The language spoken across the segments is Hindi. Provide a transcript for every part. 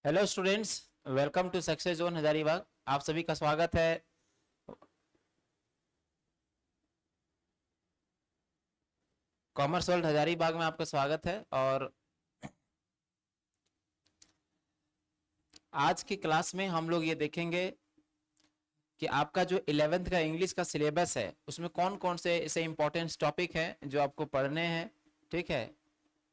Hello students, welcome to success zone Hazaribagh. आप सभी का स्वागत है। कॉमर्स वर्ल्ड हजारीबाग में आपका स्वागत है। और आज की क्लास में हम लोग ये देखेंगे कि आपका जो 11th का इंग्लिश का सिलेबस है उसमें कौन कौन से ऐसे इंपॉर्टेंट टॉपिक हैं जो आपको पढ़ने हैं। ठीक है,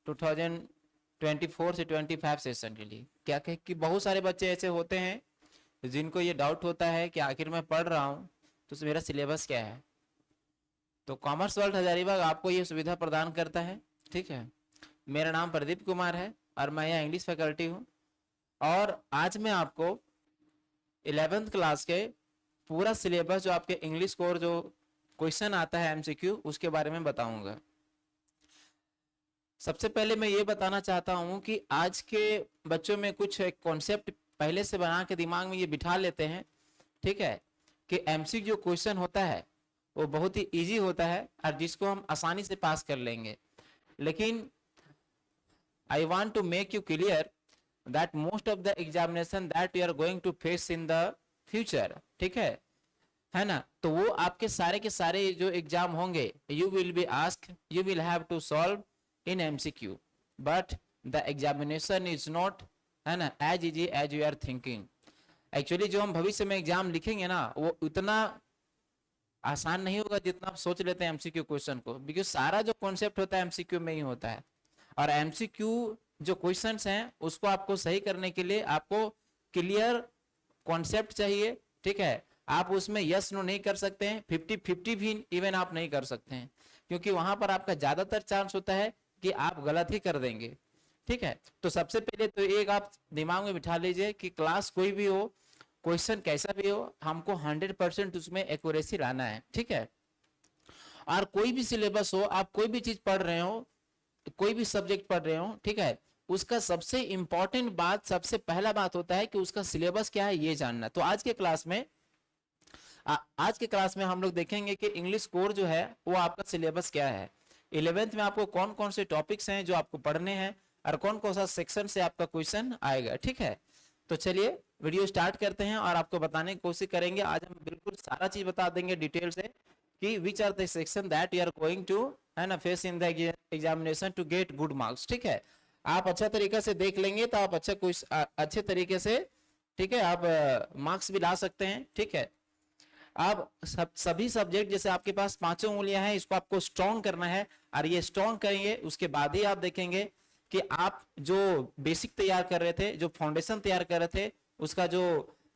2024 से 25 सेशन के लिए क्या कहे कि बहुत सारे बच्चे ऐसे होते हैं जिनको ये डाउट होता है कि आखिर मैं पढ़ रहा हूँ तो मेरा सिलेबस क्या है। तो कॉमर्स वर्ल्ड हजारीबाग आपको ये सुविधा प्रदान करता है। ठीक है, मेरा नाम प्रदीप कुमार है और मैं यहाँ इंग्लिश फैकल्टी हूँ। और आज मैं आपको 11th क्लास के पूरा सिलेबस जो आपके इंग्लिश कोर जो क्वेश्चन आता है एमसीक्यू उसके बारे में बताऊंगा। सबसे पहले मैं ये बताना चाहता हूं कि आज के बच्चों में कुछ एक कॉन्सेप्ट पहले से बना के दिमाग में ये बिठा लेते हैं। ठीक है, कि एमसीक्यू जो क्वेश्चन होता है वो बहुत ही इजी होता है और जिसको हम आसानी से पास कर लेंगे। लेकिन I want to make you clear that most of the examination that you are going to face in the future, ठीक है ना, तो वो आपके सारे के सारे जो एग्जाम होंगे you will be ask, you will have to solve in MCQ, but the examination is not, है ना, as easy as you are thinking. Actually जो हम भविष्य में एग्जाम लिखेंगे ना वो उतना आसान नहीं होगा जितना आप सोच लेते हैं एमसीक्यू क्वेश्चन को, बिकॉज सारा जो कॉन्सेप्ट होता है एमसीक्यू में ही होता है। और एमसीक्यू जो क्वेश्चंस हैं उसको आपको सही करने के लिए आपको क्लियर कॉन्सेप्ट चाहिए। ठीक है, आप उसमें यस नो नहीं कर सकते हैं, 50-50 भी इवन आप नहीं कर सकते हैं, क्योंकि वहां पर आपका ज्यादातर चांस होता है कि आप गलत ही कर देंगे। ठीक है, तो सबसे पहले तो एक आप दिमाग में बिठा लीजिए कि क्लास कोई भी हो, क्वेश्चन कैसा भी हो, हमको 100% उसमें एक्यूरेसी लाना है। ठीक है, और कोई भी सिलेबस हो, आप कोई भी चीज पढ़ रहे हो, कोई भी सब्जेक्ट पढ़ रहे हो, ठीक है, उसका सबसे इंपॉर्टेंट बात, सबसे पहला बात होता है कि उसका सिलेबस क्या है ये जानना। तो आज के क्लास में हम लोग देखेंगे कि इंग्लिश कोर जो है वो आपका सिलेबस क्या है, 11th में आपको कौन कौन से टॉपिक्स हैं जो आपको पढ़ने हैं और कौन कौन सा सेक्शन से आपका क्वेश्चन आएगा। ठीक है, तो चलिए वीडियो स्टार्ट करते हैं और आपको बताने की कोशिश करेंगे। आज हम बिल्कुल सारा चीज बता देंगे डिटेल से कि which are the section that you are going to, है ना, face in the examination to get good marks. ठीक है, आप अच्छा तरीके से देख लेंगे तो आप अच्छे तरीके से, ठीक है, आप मार्क्स भी ला सकते हैं। ठीक है, आप सभी सब्जेक्ट जैसे आपके पास पांचों उंगलियां हैं इसको आपको स्ट्रॉन्ग करना है और ये स्ट्रॉन्ग करेंगे उसके बाद ही आप देखेंगे कि आप जो बेसिक तैयार कर रहे थे, जो फाउंडेशन तैयार कर रहे थे, उसका जो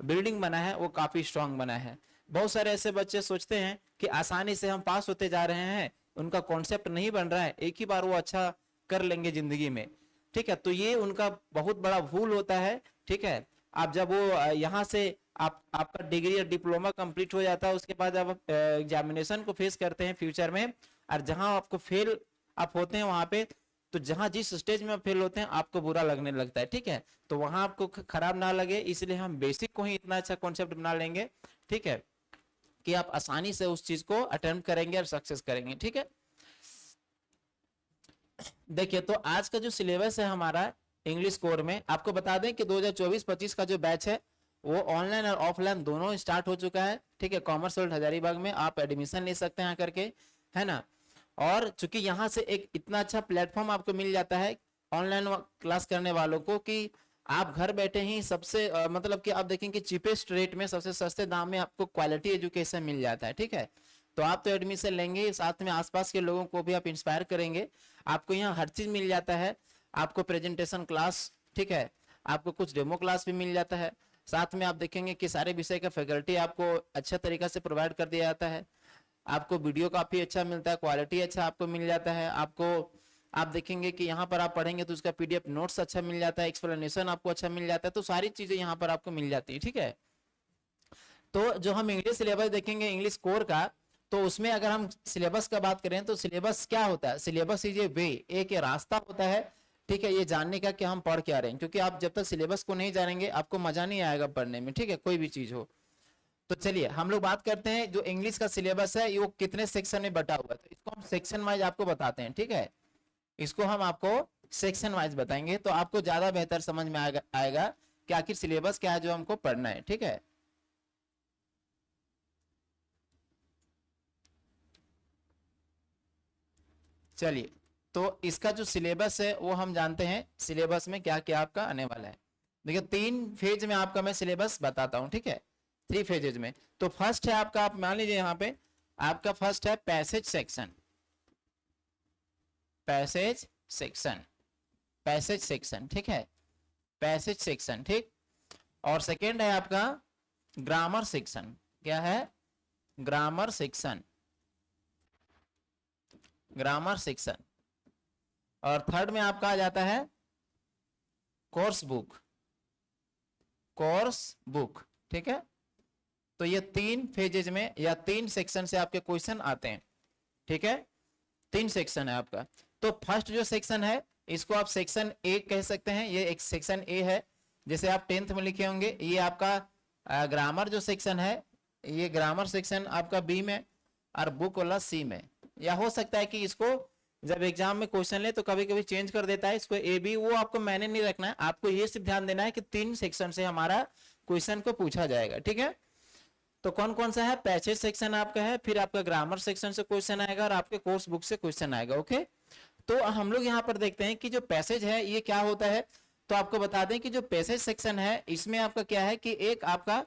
बिल्डिंग बना है वो काफी स्ट्रांग बना है। बहुत सारे ऐसे बच्चे सोचते हैं कि आसानी से हम पास होते जा रहे हैं, उनका कॉन्सेप्ट नहीं बन रहा है, एक ही बार वो अच्छा कर लेंगे जिंदगी में। ठीक है, तो ये उनका बहुत बड़ा भूल होता है। ठीक है, आप जब वो यहाँ से आपका डिग्री या डिप्लोमा कंप्लीट हो जाता है उसके बाद आप एग्जामिनेशन को फेस करते हैं फ्यूचर में, और जहां आपको फेल आप होते हैं वहां पे, तो जहां जिस स्टेज में फेल होते हैं आपको बुरा लगने लगता है। ठीक है, तो वहां आपको खराब ना लगे इसलिए हम बेसिक को ही इतना अच्छा कॉन्सेप्ट बना लेंगे। ठीक है, कि आप आसानी से उस चीज को अटेम्प्ट करेंगे और सक्सेस करेंगे। ठीक है, देखिए तो आज का जो सिलेबस है हमारा इंग्लिश कोर में, आपको बता दें कि 2024-25 का जो बैच है वो ऑनलाइन और ऑफलाइन दोनों स्टार्ट हो चुका है। ठीक है, कॉमर्स वर्ल्ड हजारीबाग में आप एडमिशन ले सकते हैं करके, है ना। और चूंकि यहाँ से एक इतना अच्छा प्लेटफॉर्म आपको मिल जाता है ऑनलाइन क्लास करने वालों को कि आप घर बैठे ही सबसे मतलब कि आप देखेंगे चीपेस्ट रेट में, सबसे सस्ते दाम में आपको क्वालिटी एजुकेशन मिल जाता है। ठीक है, तो आप तो एडमिशन लेंगे, साथ में आसपास के लोगों को भी आप इंस्पायर करेंगे। आपको यहाँ हर चीज मिल जाता है, आपको प्रेजेंटेशन क्लास, ठीक है, आपको कुछ डेमो क्लास भी मिल जाता है। साथ में आप देखेंगे कि सारे विषय का फैकल्टी आपको अच्छा तरीका से प्रोवाइड कर दिया जाता है। आपको वीडियो काफी अच्छा मिलता है, क्वालिटी अच्छा आपको मिल जाता है। आप देखेंगे कि यहाँ पर आप पढ़ेंगे तो उसका पीडीएफ नोट्स अच्छा मिल जाता है, एक्सप्लेनेशन आपको अच्छा मिल जाता है, तो सारी चीजें यहाँ पर आपको मिल जाती है। ठीक है, तो जो हम इंग्लिश सिलेबस देखेंगे इंग्लिश कोर का, तो उसमें अगर हम सिलेबस का बात करें तो सिलेबस क्या होता है, सिलेबस इज ए वे, एक रास्ता होता है। ठीक है, ये जानने का कि हम पढ़ क्या रहे हैं, क्योंकि आप जब तक सिलेबस को नहीं जानेंगे आपको मजा नहीं आएगा पढ़ने में। ठीक है, कोई भी चीज हो। तो चलिए हम लोग बात करते हैं जो इंग्लिश का सिलेबस है वो कितने सेक्शन में बटा हुआ है, तो इसको हम सेक्शन वाइज आपको बताते हैं। ठीक है, इसको हम आपको सेक्शन वाइज बताएंगे तो आपको ज्यादा बेहतर समझ में आएगा कि आखिर सिलेबस क्या है जो हमको पढ़ना है, ठीक है। चलिए, तो इसका जो सिलेबस है वो हम जानते हैं, सिलेबस में क्या क्या आपका आने वाला है। देखिए 3 फेज में आपका मैं सिलेबस बताता हूं, ठीक है, 3 फेजेज में। तो फर्स्ट है आपका, आप मान लीजिए यहाँ पे आपका फर्स्ट है passage section, passage section, passage section, ठीक है, पैसेज सेक्शन, ठीक। और सेकेंड है आपका ग्रामर सेक्शन, क्या है, ग्रामर सेक्शन, ग्रामर सेक्शन। और थर्ड में आपका आ जाता है कोर्स बुक, कोर्स बुक, ठीक है। तो ये 3 फेजेज में या 3 सेक्शन से आपके क्वेश्चन आते हैं, ठीक है, 3 सेक्शन है आपका। तो फर्स्ट जो सेक्शन है इसको आप सेक्शन ए कह सकते हैं, ये एक सेक्शन ए है, जैसे आप 10th में लिखे होंगे। ये आपका ग्रामर जो सेक्शन है, ये ग्रामर सेक्शन आपका बी में और बुक वाला सी में। या हो सकता है कि इसको जब एग्जाम में क्वेश्चन ले तो कभी कभी चेंज कर देता है इसको ए बी, वो आपको मैंने नहीं रखना है, आपको ये सिर्फ ध्यान देना है कि 3 सेक्शन से हमारा क्वेश्चन को पूछा जाएगा, ठीक है। तो कौन कौन सा है, पैसेज सेक्शन आपका है, फिर आपका ग्रामर सेक्शन से क्वेश्चन आएगा और आपके कोर्स बुक से क्वेश्चन आएगा, ओके। तो हम लोग यहाँ पर देखते हैं कि जो पैसेज है ये क्या होता है। तो आपको बता दें कि जो पैसेज सेक्शन है इसमें आपका क्या है कि एक आपका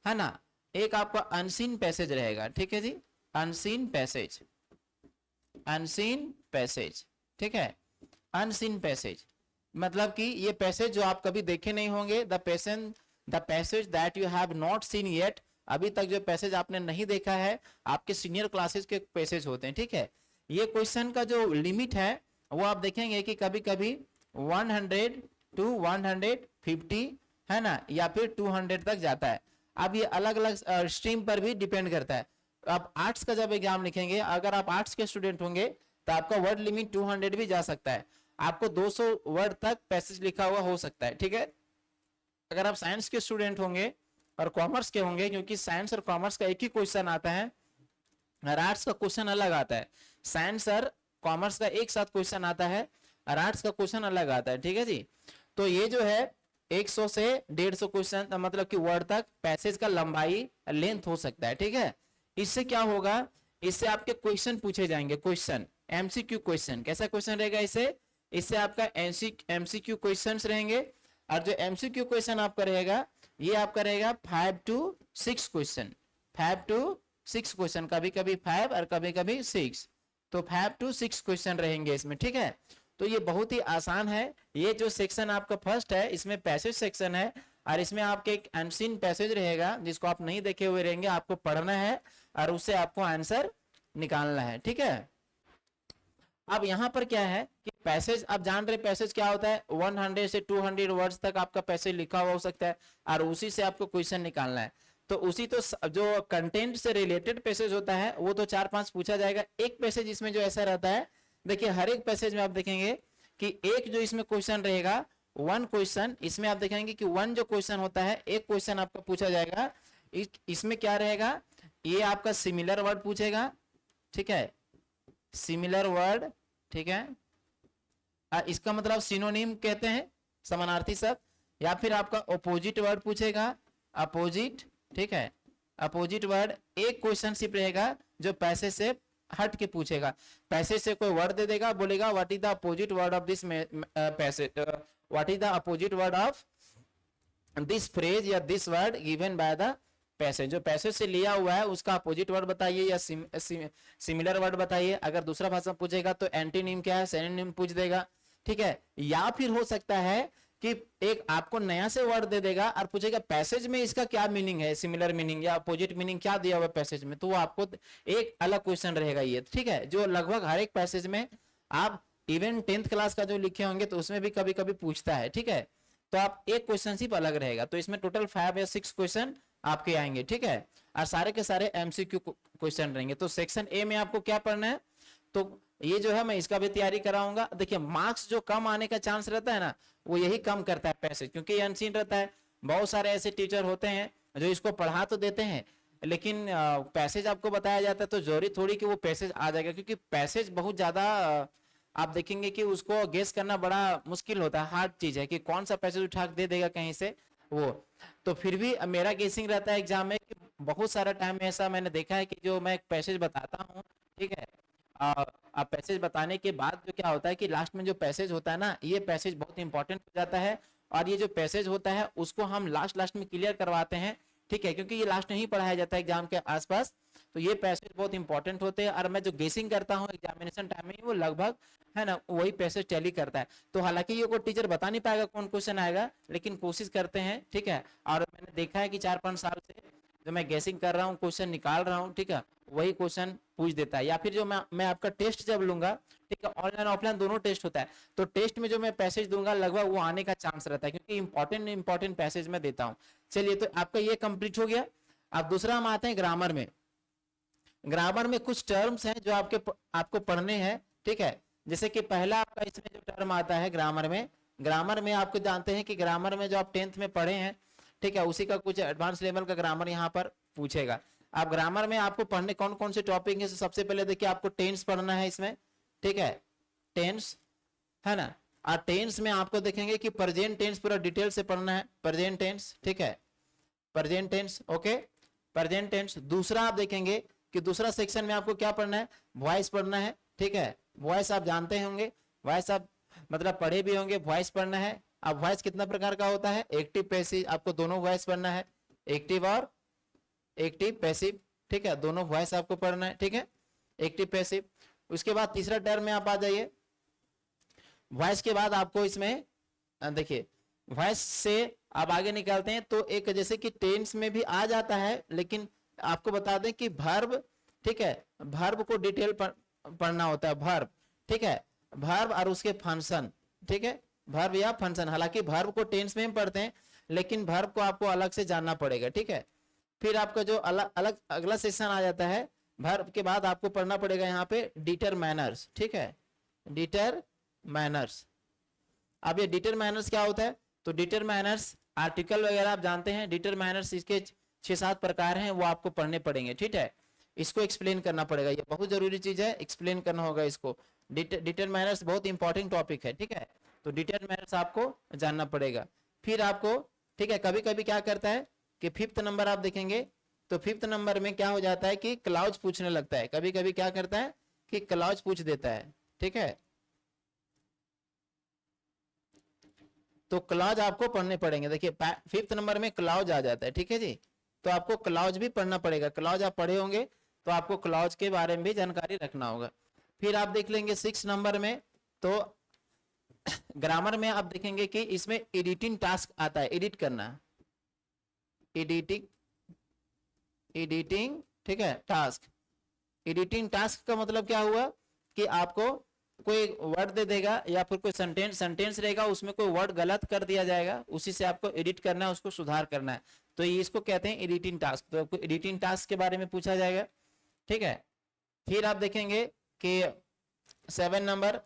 है ना, एक आपका अनसीन पैसेज रहेगा, ठीक है जी, अनसीन पैसेज, अनसीन पैसेज, ठीक है, अनसीन पैसेज मतलब कि ये पैसेज जो आप कभी देखे नहीं होंगे, the passage that you have not seen yet, अभी तक जो पैसेज आपने नहीं देखा है, आपके सीनियर क्लासेस के पैसेज होते हैं, ठीक है। ये क्वेश्चन का जो लिमिट है वो आप देखेंगे कि कभी कभी 100 to 150 है ना, या फिर 200 तक जाता है। अब ये अलग अलग स्ट्रीम पर भी डिपेंड करता है। आप आर्ट्स का जब एग्जाम लिखेंगे, अगर आप आर्ट्स के स्टूडेंट होंगे तो आपका वर्ड लिमिट 200 भी जा सकता है, आपको 200 वर्ड तक पैसेज लिखा हुआ हो सकता है, ठीक है। अगर आप साइंस के स्टूडेंट होंगे और कॉमर्स के होंगे, क्योंकि साइंस और कॉमर्स का एक ही क्वेश्चन आता है और आर्ट्स का क्वेश्चन अलग आता है, साइंस और कॉमर्स का एक साथ क्वेश्चन आता है और आर्ट्स का क्वेश्चन अलग आता है, ठीक है जी। तो ये जो है 100 से 150 क्वेश्चन मतलब कि वर्ड तक पैसेज का लंबाई लेंथ हो सकता है, ठीक है। इससे क्या होगा, इससे आपके क्वेश्चन पूछे जाएंगे, क्वेश्चन एमसीक्यू क्वेश्चन। कैसा क्वेश्चन रहेगा इससे आपका एमसीक्यू क्वेश्चंस रहेंगे। और जो एमसीक्यू क्वेश्चन आपका रहेगा ये आपका रहेगा 5 to 6 क्वेश्चन, 5 to 6 क्वेश्चन, कभी कभी 5 और कभी कभी 6, तो 5 to 6 क्वेश्चन रहेंगे इसमें, ठीक है। तो ये बहुत ही आसान है। ये जो सेक्शन आपका फर्स्ट है इसमें पैसेज सेक्शन है और इसमें आपके एक अनसीन पैसेज रहेगा जिसको आप नहीं देखे हुए रहेंगे, आपको पढ़ना है और उससे आपको आंसर निकालना है, ठीक है। अब यहाँ पर क्या है कि पैसेज आप जान रहे, पैसेज क्या होता है, 100 से 200 वर्ड्स तक आपका पैसेज लिखा हुआ हो सकता है और उसी से आपको क्वेश्चन निकालना है। तो उसी तो जो कंटेंट से रिलेटेड पैसेज होता है वो तो 4-5 पूछा जाएगा। एक पैसेज इसमें जो ऐसा रहता है, देखिए हर एक पैसेज में आप देखेंगे कि एक जो इसमें क्वेश्चन रहेगा, 1 क्वेश्चन, इसमें आप देखेंगे कि 1 जो क्वेश्चन होता है, एक क्वेश्चन आपका पूछा जाएगा। इसमें क्या रहेगा, ये आपका सिमिलर वर्ड पूछेगा, ठीक है, सिमिलर वर्ड, ठीक है। इसका मतलब सिनोनिम कहते हैं, समानार्थी शब्द, या फिर आपका अपोजिट वर्ड पूछेगा, अपोजिट, ठीक है, अपोजिट वर्ड। एक क्वेश्चन सिर्फ रहेगा जो पैसेज से हट के पूछेगा, पैसेज से कोई वर्ड दे देगा, बोलेगा what is the opposite word of this passage, what is the opposite word of this phrase या this word given by the passage. जो पैसेज से लिया हुआ है उसका अपोजिट वर्ड बताइए या सिमिलर वर्ड बताइए। अगर दूसरा भाषा पूछेगा तो एंटीनिम क्या है, सिनोनिम पूछ देगा, ठीक है। या फिर हो सकता है कि एक आपको नया से वर्ड दे देगा और पूछेगा पैसेज में इसका क्या मीनिंग है, सिमिलर मीनिंग या अपोजिट मीनिंग क्या दिया हुआ है पैसेज में, तो वो आपको एक अलग क्वेश्चन रहेगा ये, ठीक है। जो लगभग हर एक पैसेज में आप इवन 10th क्लास का जो लिखे होंगे तो उसमें भी कभी कभी पूछता है, ठीक है। तो आप एक क्वेश्चन सिर्फ अलग रहेगा, तो इसमें टोटल 5 या 6 क्वेश्चन आपके आएंगे, ठीक है। और सारे के सारे एमसीक्यू क्वेश्चन रहेंगे। तो सेक्शन ए में आपको क्या पढ़ना है, तो ये जो है मैं इसका भी तैयारी कराऊंगा। देखिए मार्क्स जो कम आने का चांस रहता है ना, वो यही कम करता है पैसेज, क्योंकि ये अनसीन रहता है। बहुत सारे ऐसे टीचर होते हैं जो इसको पढ़ा तो देते हैं लेकिन पैसेज आपको बताया जाता है तो जरूरी थोड़ी कि वो पैसेज आ जाएगा, क्योंकि पैसेज बहुत ज्यादा आप देखेंगे कि उसको गेस करना बड़ा मुश्किल होता है, हार्ड चीज है कि कौन सा पैसेज उठा के दे देगा कहीं से वो। तो फिर भी मेरा गेसिंग रहता है एग्जाम में कि बहुत सारा टाइम ऐसा मैंने देखा है कि जो मैं एक पैसेज बताता हूँ, ठीक है, आप पैसेज बताने के बाद जो क्या होता है कि लास्ट में जो पैसेज होता है ना, ये पैसेज बहुत इंपॉर्टेंट हो जाता है, और ये जो पैसेज होता है उसको हम लास्ट लास्ट में क्लियर करवाते हैं, ठीक है, क्योंकि ये लास्ट में ही पढ़ाया जाता है एग्जाम के आसपास। तो ये पैसेज बहुत इंपॉर्टेंट होते हैं, और मैं जो गेसिंग करता हूँ एग्जामिनेशन टाइम में वो लगभग है ना वही पैसेज टैली करता है। तो हालांकि ये कोई टीचर बता नहीं पाएगा कौन क्वेश्चन आएगा, लेकिन कोशिश करते हैं, ठीक है। और मैंने देखा है कि 4-5 साल से जो मैं गेसिंग कर रहा हूँ, क्वेश्चन निकाल रहा हूँ, ठीक है, वही क्वेश्चन पूछ देता है। या फिर जो मैं आपका टेस्ट जब लूंगा, ठीक है, ऑनलाइन ऑफलाइन दोनों टेस्ट होता है, तो टेस्ट में जो मैं पैसेज दूंगा लगभग वो आने का चांस रहता है, क्योंकि इंपॉर्टेंट पैसेज में देता हूँ। चलिए, तो आपका ये कंप्लीट हो गया। अब दूसरा हम आते हैं ग्रामर में। ग्रामर में कुछ टर्म्स हैं जो आपको पढ़ने हैं, ठीक है। जैसे कि पहला आपका इसमें जो टर्म आता है ग्रामर में आपको जानते हैं कि ग्रामर में जो आप 10th में पढ़े हैं, ठीक है, उसी का कुछ एडवांस लेवल का ग्रामर यहाँ पर पूछेगा। आप ग्रामर में आपको पढ़ने कौन कौन से टॉपिक है, सबसे पहले देखिए आपको टेंस पढ़ना है इसमें, ठीक है, टेंस है ना। और टेंस में आपको देखेंगे कि प्रेजेंट टेंस पूरा डिटेल से पढ़ना है, प्रेजेंट टेंस, ठीक है, present tense, okay, present tense. दूसरा आप देखेंगे कि दूसरा सेक्शन में आपको क्या पढ़ना है, वॉइस पढ़ना है, ठीक है। वॉइस आप जानते होंगे, वॉइस आप मतलब पढ़े भी होंगे, वॉइस पढ़ना है। अब वॉइस कितना प्रकार का होता है, एक्टिव पैसिव, आपको दोनों वॉइस पढ़ना है, एक्टिव और एक्टिव पैसिव, ठीक है, दोनों वॉइस आपको पढ़ना है, ठीक है, एक्टिव पैसिव। उसके बाद तीसरा टर्म में आप आ जाइए। वॉइस के बाद आपको इसमें देखिए वॉइस से आप आगे निकालते हैं तो एक जैसे कि टेंस में भी आ जाता है, लेकिन आपको बता दें कि वर्ब, ठीक है, वर्ब को डिटेल पढ़ना होता है, वर्ब, ठीक है, वर्ब और उसके फंक्शन, ठीक है, वर्ब या फंक्शन। हालांकि वर्ब को टेंस में हम पढ़ते हैं, लेकिन वर्ब को आपको अलग से जानना पड़ेगा, ठीक है। फिर आपका जो अलग अलग अगला सेक्शन आ जाता है, वर्ब के बाद आपको पढ़ना पड़ेगा यहाँ पे डिटरमाइनर्स, ठीक है, डिटरमाइनर्स। अब ये डिटरमाइनर्स क्या होता है, तो डिटरमाइनर्स आर्टिकल वगैरह आप जानते हैं, डिटरमाइनर्स इसके 6-7 प्रकार हैं, वो आपको पढ़ने पड़ेंगे, ठीक है। इसको एक्सप्लेन करना पड़ेगा, ये बहुत जरूरी चीज है, एक्सप्लेन करना होगा इसको। डिटरमाइनर्स बहुत इंपॉर्टेंट टॉपिक है, ठीक है, तो डिटरमाइनर्स आपको जानना पड़ेगा। फिर आपको, ठीक है, कभी कभी क्या करता है कि 5th नंबर आप देखेंगे तो 5th नंबर में क्या हो जाता है कि क्लाउज पूछने लगता है, कभी कभी क्या करता है कि क्लाउज पूछ देता है, ठीक है। तो क्लॉज आपको पढ़ने पड़ेंगे, देखिए 5th नंबर में क्लॉज आ जाता है, ठीक है जी, तो आपको क्लॉज भी पढ़ना पड़ेगा। क्लॉज आप पढ़े होंगे तो आपको क्लॉज के बारे में भी जानकारी रखना होगा। फिर आप देख लेंगे 6 नंबर में, तो ग्रामर में आप देखेंगे कि इसमें एडिटिंग टास्क आता है, एडिट करना, एडिटिंग, ठीक है, टास्क। एडिटिंग टास्क का मतलब क्या हुआ कि आपको कोई वर्ड दे देगा या फिर कोई सेंटेंस रहेगा, उसमें कोई वर्ड गलत कर दिया जाएगा, उसी से आपको एडिट करना है, उसको सुधार करना है, तो ये इसको कहते हैं एडिटिंग टास्क। तो आपको एडिटिंग टास्क के बारे में पूछा जाएगा, ठीक है। फिर आप देखेंगे कि 7 नंबर,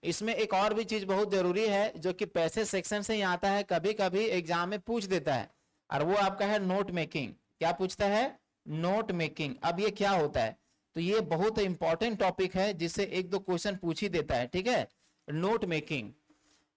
इसमें एक और भी चीज बहुत जरूरी है जो कि पैसे सेक्शन से ही आता है, कभी कभी एग्जाम में पूछ देता है, और वो आपका है नोट मेकिंग। क्या पूछता है, नोट मेकिंग। अब ये क्या होता है, तो ये बहुत इंपॉर्टेंट टॉपिक है जिससे 1-2 क्वेश्चन पूछ ही देता है, ठीक है, नोट मेकिंग।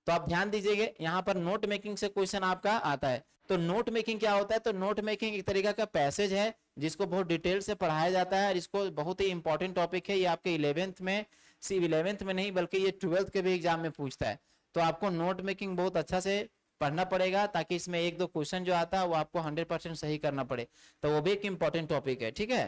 तो आप ध्यान दीजिएगा, यहाँ पर नोट मेकिंग से क्वेश्चन आपका आता है। तो नोट मेकिंग क्या होता है, तो नोट मेकिंग एक तरीका का पैसेज है जिसको बहुत डिटेल से पढ़ाया जाता है, और इसको बहुत ही इंपॉर्टेंट टॉपिक है। ये आपके 11th में, सिर्फ 11th में नहीं बल्कि ये 12th के भी एग्जाम में पूछता है। तो आपको नोट मेकिंग बहुत अच्छा से पढ़ना पड़ेगा, ताकि इसमें 1-2 क्वेश्चन जो आता है वो आपको 100% सही करना पड़े, तो वो भी एक इंपॉर्टेंट टॉपिक है, ठीक है।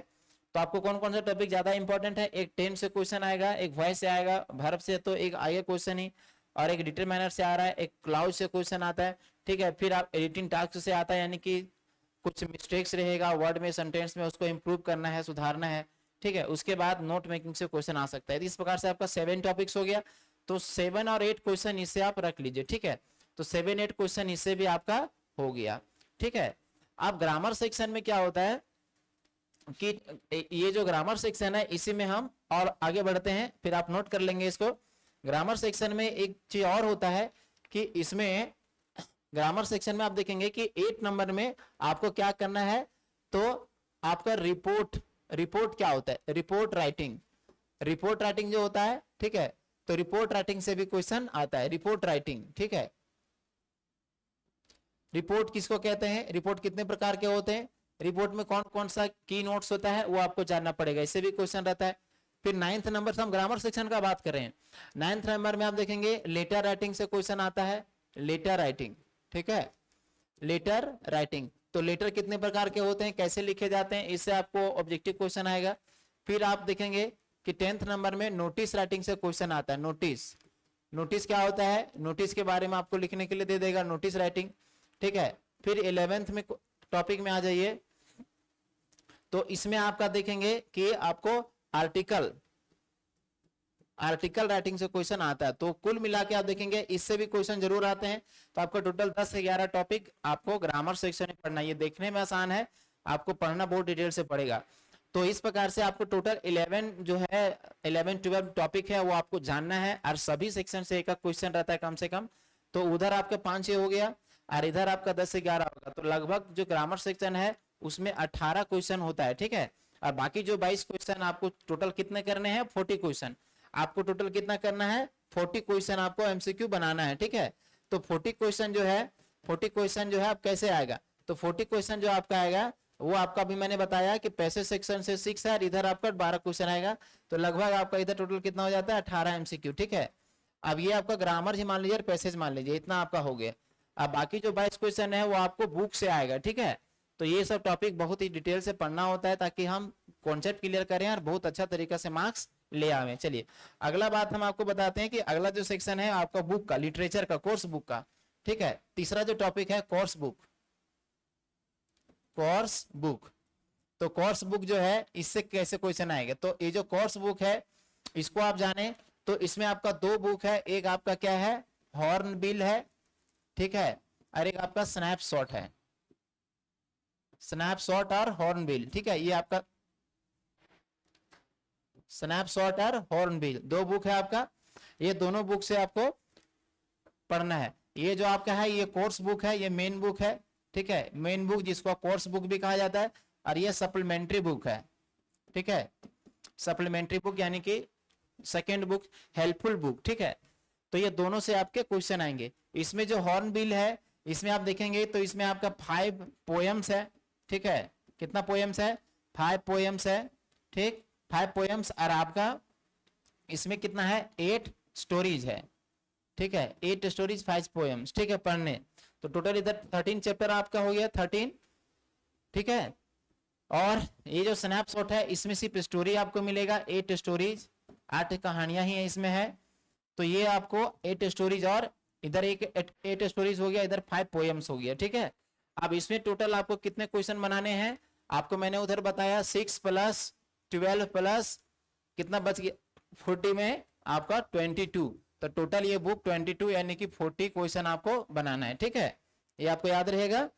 तो आपको कौन कौन सा टॉपिक ज्यादा इंपॉर्टेंट है, एक टेंस से क्वेश्चन आएगा, एक वॉइस से आएगा, वर्ब से तो एक आएगा क्वेश्चन ही, और एक डिटरमाइनर से आ रहा है, एक क्लाउड से क्वेश्चन आता है, ठीक है। फिर आप एडिटिंग टास्क से आता है, यानी कि कुछ मिस्टेक्स रहेगा वर्ड में, सेंटेंस में, उसको इंप्रूव करना है, सुधारना है, ठीक है। उसके बाद नोट मेकिंग से क्वेश्चन आ सकता है। इस प्रकार से आपका 7 टॉपिक्स हो गया, तो 7 और 8 क्वेश्चन इससे आप रख लीजिए, ठीक है। तो 7-8 क्वेश्चन इससे भी आपका हो गया, ठीक है। अब ग्रामर सेक्शन में क्या होता है कि ये जो ग्रामर सेक्शन है इसी में हम और आगे बढ़ते हैं, फिर आप नोट कर लेंगे इसको। ग्रामर सेक्शन में एक चीज और होता है कि इसमें ग्रामर सेक्शन में आप देखेंगे कि 8 नंबर में आपको क्या करना है, तो आपका रिपोर्ट क्या होता है, रिपोर्ट राइटिंग। रिपोर्ट राइटिंग जो होता है, ठीक है, तो रिपोर्ट राइटिंग से भी क्वेश्चन आता है, रिपोर्ट राइटिंग, ठीक है। रिपोर्ट किसको कहते हैं, रिपोर्ट कितने प्रकार के होते हैं, रिपोर्ट में कौन कौन सा की नोट्स होता है वो आपको जानना पड़ेगा, इससे भी क्वेश्चन रहता है। फिर 9th नंबर से हम ग्रामर सेक्शन का बात कर रहे हैं। 9th नंबर में आप देखेंगे लेटर राइटिंग से क्वेश्चन आता है, लेटर राइटिंग, ठीक है, लेटर राइटिंग। तो लेटर कितने प्रकार के होते हैं, कैसे लिखे जाते हैं, इससे आपको ऑब्जेक्टिव क्वेश्चन आएगा। फिर आप देखेंगे कि 10th नंबर में नोटिस राइटिंग से क्वेश्चन आता है, नोटिस, नोटिस क्या होता है, नोटिस के बारे में आपको लिखने के लिए दे देगा, नोटिस राइटिंग, ठीक है। फिर 11th में टॉपिक में आ जाइए, तो इसमें आपका देखेंगे कि आपको आर्टिकल, आर्टिकल राइटिंग से क्वेश्चन आता है। तो कुल मिला के आप देखेंगे इससे भी क्वेश्चन जरूर आते हैं। तो आपका टोटल 10 से 11 टॉपिक आपको ग्रामर सेक्शन में पढ़ना है। ये देखने में आसान है, आपको पढ़ना बहुत डिटेल से पड़ेगा। तो इस प्रकार से आपको टोटल 11 जो है 11-12 टॉपिक है वो आपको जानना है, और सभी सेक्शन से एक क्वेश्चन रहता है कम से कम। तो उधर आपका 5-6 हो गया और इधर आपका 10 से 11 होगा। तो लगभग जो ग्रामर सेक्शन है उसमें 18 क्वेश्चन होता है, ठीक है। और बाकी जो 22 क्वेश्चन आपको टोटल कितने करने हैं, 40 क्वेश्चन आपको टोटल कितना करना है, 40 क्वेश्चन आपको एमसीक्यू बनाना है, ठीक है। तो 40 क्वेश्चन जो है, 40 क्वेश्चन जो है आप कैसे आएगा, तो 40 क्वेश्चन जो आपका आएगा वो आपका भी मैंने बताया कि पैसेज सेक्शन से 6 है और इधर आपका 12 क्वेश्चन आएगा। तो लगभग आपका इधर टोटल कितना हो जाता है, 18 एमसीक्यू, ठीक है। अब ये आपका ग्रामर ही मान लीजिए और पैसेज मान लीजिए, इतना आपका हो गया। अब बाकी जो 22 क्वेश्चन है वो आपको बुक से आएगा, ठीक है। तो ये सब टॉपिक बहुत ही डिटेल से पढ़ना होता है ताकि हम कॉन्सेप्ट क्लियर करें और बहुत अच्छा तरीका से मार्क्स ले आवे। चलिए अगला बात हम आपको बताते हैं कि अगला जो सेक्शन है आपका बुक का, लिटरेचर का, कोर्स बुक का, ठीक है। तीसरा जो टॉपिक है कोर्स बुक, कोर्स बुक। तो कोर्स बुक जो है इससे कैसे क्वेश्चन आएगा, तो ये जो कोर्स बुक है इसको आप जाने तो इसमें आपका 2 बुक है, एक आपका क्या है, हॉर्नबिल है, ठीक है, और एक आपका स्नैपशॉट है, स्नैपशॉट और हॉर्नबिल, ठीक है। ये आपका स्नैपशॉट और हॉर्नबिल 2 बुक है आपका, ये दोनों बुक से आपको पढ़ना है। ये जो आपका है ये कोर्स बुक है, ये मेन बुक है, ठीक है, मेन बुक जिसको कोर्स बुक भी कहा जाता है, और ये सप्लीमेंट्री बुक है, ठीक है, सप्लीमेंट्री बुक यानी कि सेकेंड बुक, हेल्पफुल बुक, ठीक है। तो ये दोनों से आपके क्वेश्चन आएंगे। इसमें जो हॉर्नबिल है इसमें आप देखेंगे तो इसमें आपका 5 पोएम्स है, ठीक है, कितना पोएम्स है, 5 पोएम्स है, ठीक, 5 पोएम्स, और आपका इसमें कितना है, 8 स्टोरीज है, ठीक है, 8 स्टोरीज 5 पोएम्स, ठीक है, पढ़ने। तो टोटल इधर 13 चैप्टर आपका हो गया, 13, ठीक है। और ये जो स्नैपशॉट है इसमें सिर्फ स्टोरी आपको मिलेगा, 8 स्टोरीज, 8 कहानियां ही इसमें है। तो ये आपको 8 स्टोरीज, और इधर एक 8 स्टोरीज हो गया, इधर 5 पोएम्स हो गया, ठीक है। अब इसमें टोटल आपको कितने क्वेश्चन बनाने हैं, आपको मैंने उधर बताया 6 + 12 प्लस कितना बच गया, 40 में आपका 22। तो टोटल ये बुक 22 यानी कि 40 क्वेश्चन आपको बनाना है, ठीक है, ये आपको याद रहेगा।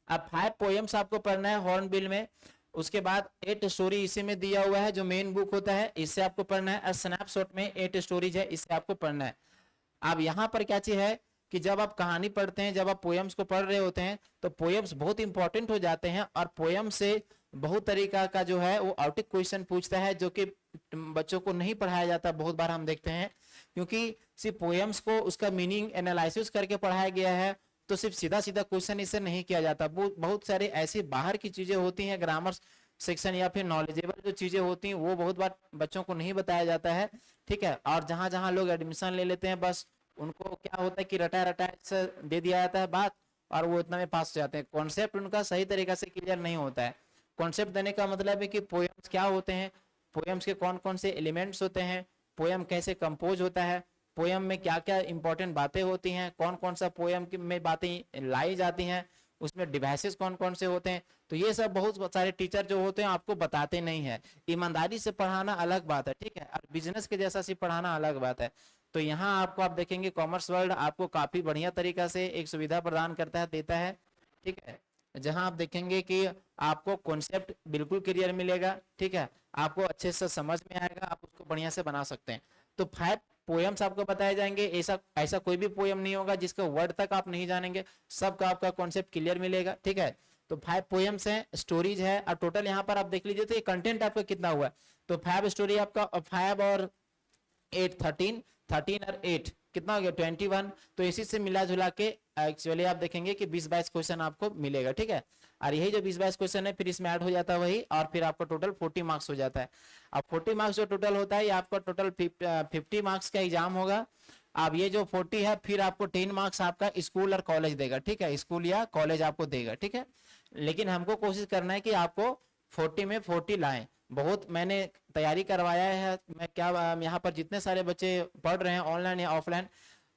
अब 5 पोएम्स आपको पढ़ना है हॉर्नबिल में, उसके बाद 8 स्टोरी इसी में दिया हुआ है जो मेन बुक होता है, इससे आपको पढ़ना है। और स्नैपशॉट में 8 स्टोरीज है, इससे आपको पढ़ना है। अब यहाँ पर क्या चीज है कि जब आप कहानी पढ़ते हैं, जब आप पोएम्स को पढ़ रहे होते हैं तो पोएम्स बहुत इंपॉर्टेंट हो जाते हैं, और पोएम से बहुत तरीका का जो है वो आउटिक क्वेश्चन पूछता है जो कि बच्चों को नहीं पढ़ाया जाता, बहुत बार हम देखते हैं, क्योंकि सिर्फ पोएम्स को उसका मीनिंग एनालिसिस करके पढ़ाया गया है, तो सिर्फ सीधा सीधा क्वेश्चन इससे नहीं किया जाता। बहुत सारे ऐसी बाहर की चीजें होती हैं ग्रामर सेक्शन या फिर नॉलेजेबल जो चीजें होती हैं वो बहुत बार बच्चों को नहीं बताया जाता है, ठीक है। और जहां जहां लोग एडमिशन ले लेते हैं बस उनको क्या होता है कि रटा रटा से दे दिया जाता है बात, और वो इतना में पास हो जाते हैं। कॉन्सेप्ट उनका सही तरीका से क्लियर नहीं होता है। कॉन्सेप्ट देने का मतलब है कि पोएम्स क्या होते हैं, पोएम्स के कौन कौन से एलिमेंट्स होते हैं, पोएम कैसे कंपोज होता है, पोएम में क्या क्या इंपॉर्टेंट बातें होती हैं, कौन कौन सा पोएम में बातें लाई जाती हैं, उसमें डिवाइसेस कौन कौन से होते हैं। तो ये सब बहुत सारे टीचर जो होते हैं आपको बताते नहीं है। ईमानदारी से पढ़ाना अलग बात है, ठीक है, और बिजनेस के जैसा से पढ़ाना अलग बात है। तो यहाँ आपको आप देखेंगे कॉमर्स वर्ल्ड आपको काफी बढ़िया तरीका से एक सुविधा प्रदान करता है, देता है, ठीक है, जहां आप देखेंगे कि आपको कॉन्सेप्ट बिल्कुल क्लियर मिलेगा, ठीक है, आपको अच्छे से समझ में आएगा, आप उसको बढ़िया से बना सकते हैं। तो 5 पोएम्स आपको बताए जाएंगे, ऐसा ऐसा कोई भी पोएम नहीं होगा जिसका वर्ड तक आप नहीं जानेंगे, सबका आपका कॉन्सेप्ट क्लियर मिलेगा, ठीक है। तो 5 पोएम्स हैं, स्टोरीज है, और टोटल यहाँ पर आप देख लीजिए तो ये कंटेंट आपका कितना हुआ, तो 5 स्टोरी आपका, 5 और 8 13, 13 और 8 कितना हो गया 21। तो इसी से मिला जुला के एक्चुअली आप देखेंगे कि 20-22 क्वेश्चन आपको मिलेगा, ठीक है। और यही जो 20-22 क्वेश्चन है फिर इसमें ऐड हो जाता है वही, और फिर आपका टोटल 40 मार्क्स हो जाता है। अब 40 मार्क्स जो टोटल होता है ये आपका टोटल 50 मार्क्स का एग्जाम होगा। अब ये जो 40 है फिर आपको 10 मार्क्स आपका स्कूल और कॉलेज देगा, ठीक है, स्कूल या कॉलेज आपको देगा, ठीक है। लेकिन हमको कोशिश करना है कि आपको 40 में 40 लाएं। बहुत मैंने तैयारी करवाया है, मैं क्या यहाँ पर जितने सारे बच्चे पढ़ रहे हैं ऑनलाइन या ऑफलाइन,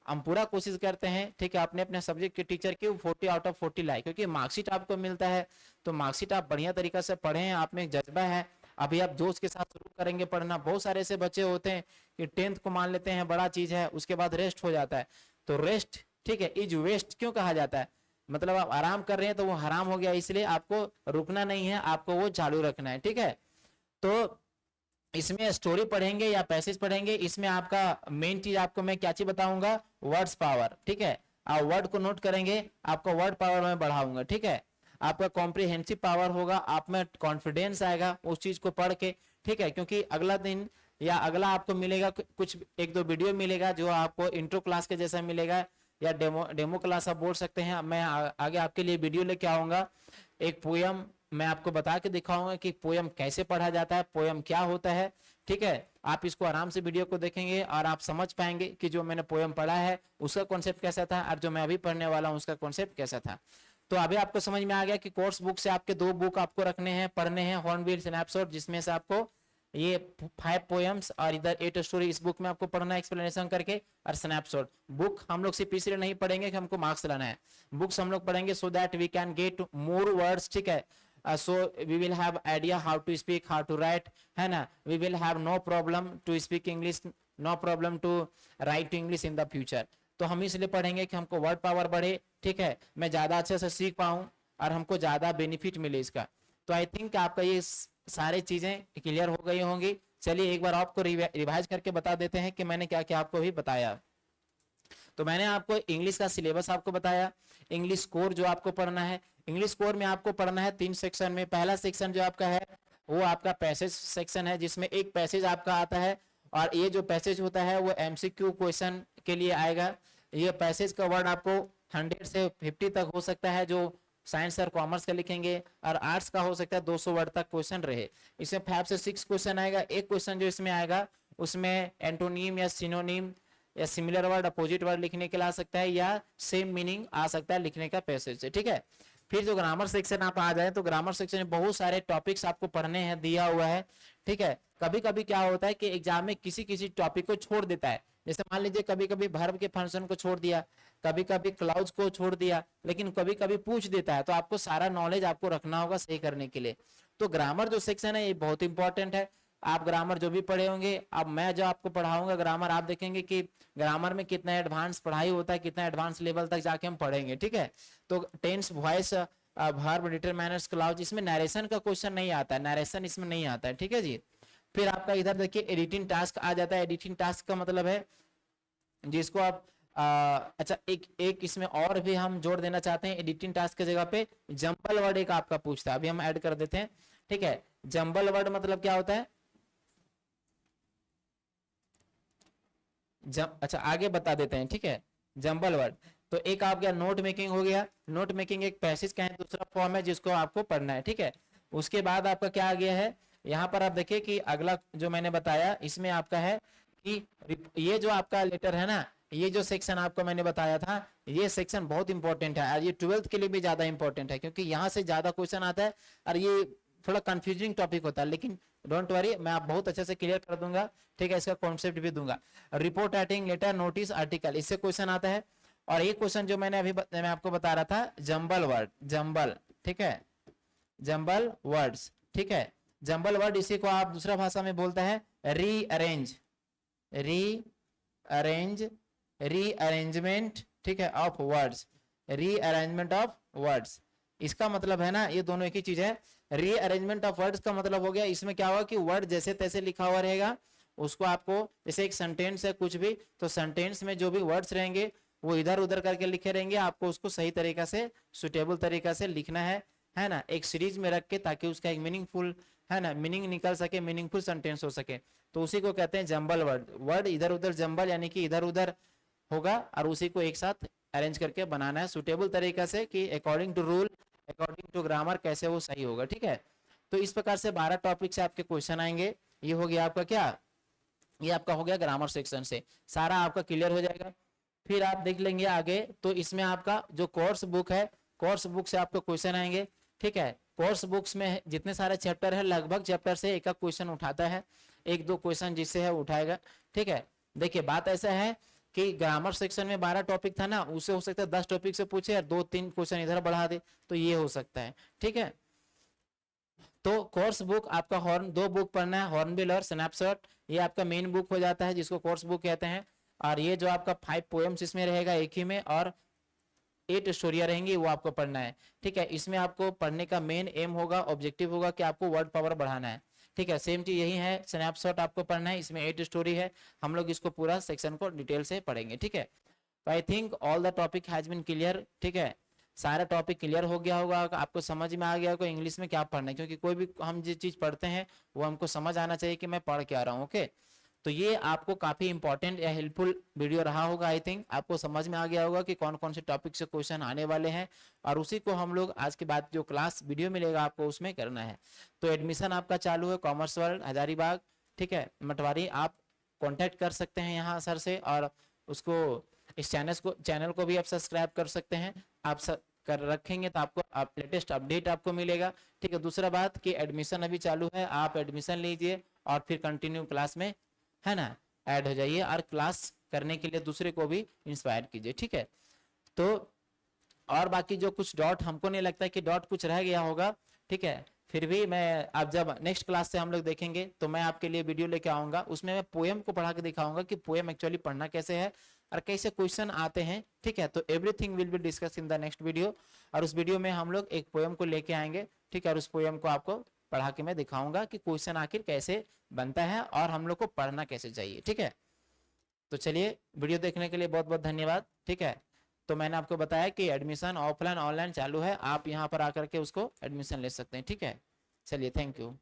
हम पूरा कोशिश करते हैं, ठीक है, अपने अपने सब्जेक्ट के टीचर की 40 आउट ऑफ 40 लाए, क्योंकि मार्कशीट आपको मिलता है तो मार्कशीट आप बढ़िया तरीका से पढ़े, आप में एक जज्बा है, अभी आप जोश के साथ शुरू करेंगे पढ़ना। बहुत सारे ऐसे बच्चे होते हैं कि 10th को मान लेते हैं बड़ा चीज है, उसके बाद रेस्ट हो जाता है, तो रेस्ट, ठीक है, इज वेस्ट क्यों कहा जाता है, मतलब आप आराम कर रहे हैं तो वो हराम हो गया, इसलिए आपको रुकना नहीं है, आपको वो चालू रखना है, ठीक है। तो इसमें स्टोरी पढ़ेंगे या पैसेज पढ़ेंगे, इसमें आपका मेन चीज आपको मैं क्या चीज बताऊंगा, वर्ड्स पावर, ठीक है। आप वर्ड को नोट करेंगे, आपका वर्ड पावर मैं बढ़ाऊंगा, ठीक है। आपका कॉम्प्रिहेंसिव पावर होगा, आप में कॉन्फिडेंस आएगा उस चीज को पढ़ के, ठीक है। क्योंकि अगला दिन या अगला आपको मिलेगा कुछ 1-2 वीडियो मिलेगा जो आपको इंट्रो क्लास के जैसा मिलेगा, या डेमो क्लास आप बोल सकते हैं। मैं आगे आपके लिए वीडियो लेके आऊंगा, एक पोयम मैं आपको बता के दिखाऊंगा कि पोयम कैसे पढ़ा जाता है, पोयम क्या होता है, ठीक है। आप इसको आराम से वीडियो को देखेंगे और आप समझ पाएंगे कि जो मैंने पोयम पढ़ा है उसका कॉन्सेप्ट कैसा था और जो मैं अभी पढ़ने वाला हूँ उसका कॉन्सेप्ट कैसा था। तो अभी आपको समझ में आ गया कि कोर्स बुक से आपके 2 बुक आपको रखने हैं, पढ़ने हैं, हॉर्नबिल, स्नैपशॉट, जिसमें से आपको ये 5 पोएम्स और इधर 8 स्टोरी, इस बुक में आपको पढ़ना है एक्सप्लेनेशन करके, और स्नैपशॉट। बुक हम लोग सिर्फ इसलिए नहीं पढ़ेंगे कि हमको मार्क्स लाना है, बुक्स हम लोग पढ़ेंगे so that we can get more words, ठीक है। So we will have idea how to speak, how to write, है ना, we will have no problem to speak English, no problem to write English in the future। तो हम इसलिए पढ़ेंगे कि हमको वर्ड पावर बढ़े, ठीक है, मैं ज्यादा अच्छे से सीख पाऊं और हमको ज्यादा बेनिफिट मिले इसका। तो आई थिंक आपका ये सारी चीजें क्लियर हो गई होंगी। चलिए एक बार आपको रिवाइज करके बता देते हैं कि मैंने क्या क्या आपको भी बताया। तो मैंने आपको इंग्लिश का सिलेबस आपको बताया, इंग्लिश कोर जो आपको पढ़ना है, इंग्लिश कोर में आपको पढ़ना है 3 सेक्शन में। पहला सेक्शन जो आपका है वो आपका पैसेज सेक्शन है, जिसमें एक पैसेज आपका आता है, और ये जो पैसेज होता है वो एमसीक्यू क्वेश्चन के लिए आएगा। ये पैसेज का वर्ड आपको 100 से 50 तक हो सकता है, जो साइंस और कॉमर्स का लिखेंगे, और आर्ट्स का हो सकता है 200 वर्ड तक क्वेश्चन रहे। इसमें 5 से 6 क्वेश्चन आएगा। एक क्वेश्चन जो इसमें आएगा उसमें एंटोनीम या सिनोनिम या सिमिलर वर्ड, अपोजिट वर्ड लिखने के लिए आ सकता है, या सेम मीनिंग आ सकता है लिखने का पैसेज से, ठीक है। फिर जो ग्रामर सेक्शन आप आ जाए तो ग्रामर सेक्शन में बहुत सारे टॉपिक्स आपको पढ़ने हैं, दिया हुआ है, ठीक है। कभी कभी क्या होता है कि एग्जाम में किसी किसी टॉपिक को छोड़ देता है, जैसे मान लीजिए कभी कभी वर्ब के फंक्शन को छोड़ दिया, कभी कभी क्लाउड्स को छोड़ दिया, लेकिन कभी कभी पूछ देता है, तो आपको सारा नॉलेज आपको रखना होगा सही करने के लिए। तो ग्रामर जो सेक्शन है ये बहुत इंपॉर्टेंट है। आप ग्रामर जो भी पढ़े होंगे, अब मैं जो आपको पढ़ाऊंगा ग्रामर, आप देखेंगे कि ग्रामर में कितना एडवांस पढ़ाई होता है, कितना एडवांस लेवल तक जाके हम पढ़ेंगे, ठीक है। तो tense, voice, verb, determiners, clause, इसमें नरेशन का क्वेश्चन नहीं आता है, नरेशन इसमें नहीं आता है, ठीक है जी। फिर आपका इधर देखिए एडिटिंग टास्क आ जाता है। एडिटिंग टास्क का मतलब है जिसको आप अच्छा एक इसमें और भी हम जोड़ देना चाहते हैं एडिटिंग टास्क की जगह पे, जंबल वर्ड एक आपका पूछता है, अभी हम ऐड कर देते हैं, ठीक है। जंबल वर्ड मतलब क्या होता है, अच्छा आगे बता देते हैं, ठीक है। जंबल वर्ड तो एक आप गया नोट मेकिंग हो गया। नोट मेकिंग एक पैसेज का है, दूसरा फॉर्म है जिसको आपको पढ़ना है, ठीक है। उसके बाद आपका क्या आ गया है, यहाँ पर आप देखिए कि अगला जो मैंने बताया इसमें आपका है कि ये जो आपका लेटर है ना, ये जो सेक्शन आपको मैंने बताया था, ये सेक्शन बहुत इंपॉर्टेंट है, और ये 12th के लिए भी ज्यादा इंपॉर्टेंट है, क्योंकि यहाँ से ज्यादा क्वेश्चन आता है, और ये थोड़ा कंफ्यूजिंग टॉपिक होता है, लेकिन डोंट वरी, मैं आप बहुत अच्छे से क्लियर कर दूंगा, ठीक है। इसका कॉन्सेप्ट भी दूंगा। Report, writing, letter, notice, article, इससे क्वेश्चन आता है। और एक क्वेश्चन जो मैंने अभी मैं आपको बता रहा था, जंबल वर्ड, जंबल, ठीक है, जंबल वर्ड्स, ठीक है। जंबल वर्ड इसी को आप दूसरा भाषा में बोलते हैं रीअरेंज, रीअरेंज, रीअरेंजमेंट, ठीक है, of words, rearrangement of words. इसका मतलब है ना, ये दोनों एक ही चीज है। रीअरेंजमेंट ऑफ वर्ड्स का मतलब हो गया, इसमें क्या होगा कि वर्ड जैसे तैसे लिखा हुआ रहेगा, उसको आपको, जैसे एक सेंटेंस है कुछ भी, तो सेंटेंस में जो भी वर्ड्स रहेंगे वो इधर उधर करके लिखे रहेंगे, आपको उसको सही तरीका से, सुटेबल तरीका से लिखना है, है ना, एक सीरीज में रख के, ताकि उसका एक मीनिंगफुल, है ना, मीनिंग निकल सके, मीनिंगफुल सेंटेंस हो सके, तो उसी को कहते हैं जंबल वर्ड। वर्ड इधर उधर जंबल यानी कि इधर उधर होगा, और उसी को एक साथ अरेंज करके बनाना है सुटेबल तरीका से, कि according to rule, according to grammar कैसे वो सही होगा। ठीक है, तो इस प्रकार से 12 टॉपिक से आपके क्वेश्चन आएंगे। ये हो गया आपका क्या, ये आपका हो गया ग्रामर सेक्शन से, सारा आपका क्लियर हो जाएगा। फिर आप देख लेंगे आगे, तो इसमें आपका जो कोर्स बुक है, कोर्स बुक से आपको क्वेश्चन आएंगे। ठीक है, कोर्स बुक्स में जितने सारे चैप्टर है, लगभग चैप्टर से एक क्वेश्चन उठाता है, एक दो क्वेश्चन जिससे है उठाएगा। ठीक है, देखिए बात ऐसा है कि ग्रामर सेक्शन में 12 टॉपिक था ना, उससे हो सकता है 10 टॉपिक से पूछे और 2-3 क्वेश्चन इधर बढ़ा दे, तो ये हो सकता है। ठीक है, तो कोर्स बुक आपका हॉर्न, 2 बुक पढ़ना है, हॉर्नबिल और स्नैपशॉट, ये आपका मेन बुक हो जाता है जिसको कोर्स बुक कहते हैं। और ये जो आपका 5 पोएम्स इसमें रहेगा एक ही में, और 8 स्टोरियां रहेंगी, वो आपको पढ़ना है। ठीक है, इसमें आपको पढ़ने का मेन एम होगा, ऑब्जेक्टिव होगा कि आपको वर्ड पावर बढ़ाना है। ठीक है, सेम चीज यही है, स्नैपशॉट आपको पढ़ना है, इसमें 8 स्टोरी है, हम लोग इसको पूरा सेक्शन को डिटेल से पढ़ेंगे। ठीक है, तो I think all the topic has been clear. ठीक है, सारा टॉपिक क्लियर हो गया होगा, आपको समझ में आ गया होगा इंग्लिश में क्या पढ़ना है, क्योंकि कोई भी हम जिस चीज पढ़ते हैं वो हमको समझ आना चाहिए कि मैं पढ़ क्या रहा हूँ। ओके, तो ये आपको काफी इंपॉर्टेंट या हेल्पफुल वीडियो रहा होगा। आई थिंक आपको समझ में आ गया होगा कि कौन कौन से टॉपिक से क्वेश्चन आने वाले हैं, और उसी को हम लोग आज के बाद जो क्लास वीडियो मिलेगा आपको उसमें करना है। तो एडमिशन आपका चालू है कॉमर्स वर्ल्ड हजारीबाग। ठीक है, मटवारी, आप कॉन्टेक्ट कर सकते हैं यहाँ सर से, और उसको इस चैनल को भी आप सब्सक्राइब कर सकते हैं। आप कर रखेंगे तो आपको लेटेस्ट अपडेट आपको मिलेगा। ठीक है, दूसरा बात कि एडमिशन अभी चालू है, आप एडमिशन लीजिए और फिर कंटिन्यू क्लास में, है ना, ऐड हो जाइए, और क्लास करने के लिए दूसरे को भी इंस्पायर कीजिए। ठीक है, तो और बाकी जो कुछ डॉट, हमको नहीं लगता कि डॉट कुछ रह गया होगा। ठीक है, फिर भी मैं, आप जब नेक्स्ट क्लास से हम लोग देखेंगे तो मैं आपके लिए वीडियो लेके आऊंगा, उसमें मैं पोएम को पढ़ा के दिखाऊंगा कि पोएम एक्चुअली पढ़ना कैसे है और कैसे क्वेश्चन आते हैं। ठीक है, तो everything will be discuss in the next video, और उस वीडियो में हम लोग एक पोएम को लेके आएंगे। ठीक है, और उस पोएम को आपको पढ़ा के मैं दिखाऊंगा कि क्वेश्चन आखिर कैसे बनता है और हम लोग को पढ़ना कैसे चाहिए। ठीक है, तो चलिए, वीडियो देखने के लिए बहुत बहुत धन्यवाद। ठीक है, तो मैंने आपको बताया कि एडमिशन ऑफलाइन ऑनलाइन चालू है, आप यहाँ पर आकर के उसको एडमिशन ले सकते हैं। ठीक है, चलिए, थैंक यू।